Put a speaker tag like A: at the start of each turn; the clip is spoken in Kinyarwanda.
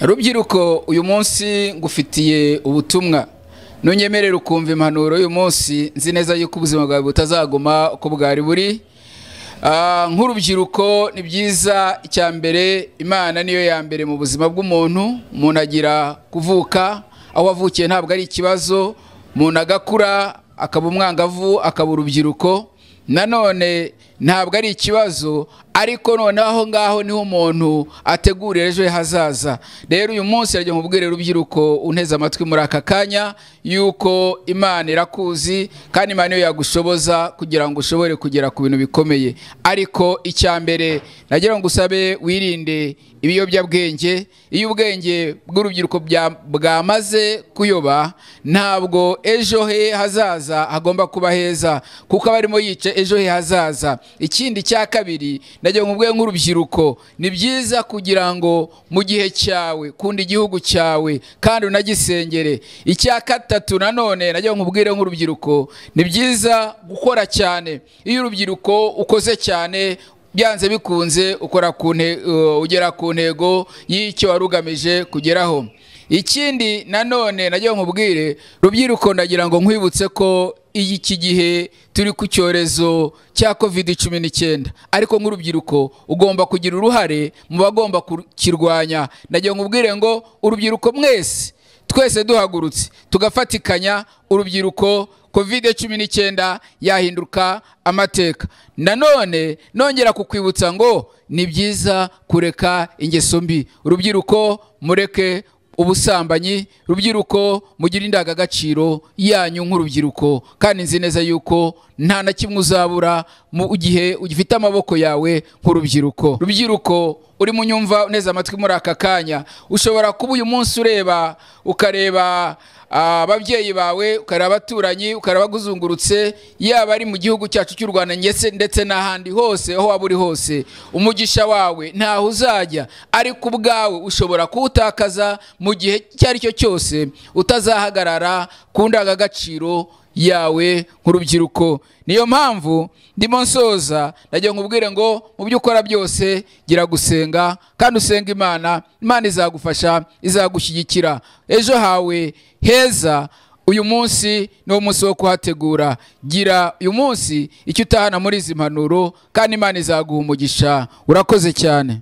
A: Rubyiruko uyu munsi ngufitiye ubutumwa nunyemerera ukumva impanuro uyu munsi nzi neza yuko ubuzima bwawe butazaguma uko bwari buri. Nk'urubyiruko ni byiza, icyambere Imana niyo ya mbere mu buzima bw'umuntu. Umuntu agira kuvuka, aho wavukiye ntabwo ari ikibazo, umuntu agakura akaba umwangavu akaba urubyiruko nanone ntabwo ari ikibazo, ariko noneho aho ngaho niho umuntu ategurira ejo hazaza. Rero uyu munsi rajya nkubwire rubyiruko unteze amatwi muri aka kanya yuko Imana irakuzi kandi Imana niyo yagushoboza kugira ngo ushobore kugera ku bintu bikomeye. Ariko icyambere nagira ngo usabe wirinde ibiyobyabwenge. Iyo ubwenge bw'urubyiruko bwamaze kuyoba, ntabwo ejo he hazaza hagomba kuba heza, kuko abarimo yice ejo he hazaza. Ikindi cya kabiri nagira ngo ubwe nk'urubyiruko ni byiza kugira ngo mu gihe cyawe kunda igihugu cyawe kandi unagisengere. Icya gatatu nanone nagira ngo ubwire nk'urubyiruko ni byiza gukora cyane. Iyo urubyiruko ukoze cyane byanze bikunze ugera ku ntego y'icyo warugamije kugeraho. Ikindi nanone nagira ngo nkubwire rubyiruko, ndagira ngo nkwibutse ko iki gihe turi ku cyorezo cya COVID-19, ariko nk'urubyiruko ugomba kugira uruhare mu bagomba kukirwanya. Nagira ngo nkubwire ngo urubyiruko mwese twese duhagurutse tugafatikanya urubyiruko, COVID-19 yahinduka amateka. Nanone nongera kukwibutsa ngo ni byiza kureka ingeso mbi. Urubyiruko mureke ubusambanyi, rubyiruko mugira indangagaciro yanyu nk'urubyiruko, kandi nzi neza yuko nta na kimwe uzabura mu gihe ugifite amaboko yawe nk'urubyiruko. Rubyiruko uri mu nyumva neza amatwi muri aka kanya, ushobora kuba uyu munsi ukareba ababyeyi bawe, ukareba abaturanyi, ukareba baguzungurutse, yaba ari mu gihugu cyacu cy'u Rwanda ndetse n'ahandi hose aho waba uri hose. Umugisha wawe ntaho uzajya, ariko ubwawe ushobora kuwutakaza mu gihe icyo ari cyo cyose utazahagarara ku ndangagaciro yawe nk'urubyiruko. Niyo mpamvu ndimo nsoza nagira ngo nkubwire ngo mu byo ukora byose gira gusenga, kandi usenga Imana. Imana izagufasha, izagushyigikira. Ejo hawe heza uyu munsi ni umunsi wo kuhategura. Gira uyu munsi icyo utahana muri izi mpanuro, kandi Imana izaguha umugisha. Urakoze cyane.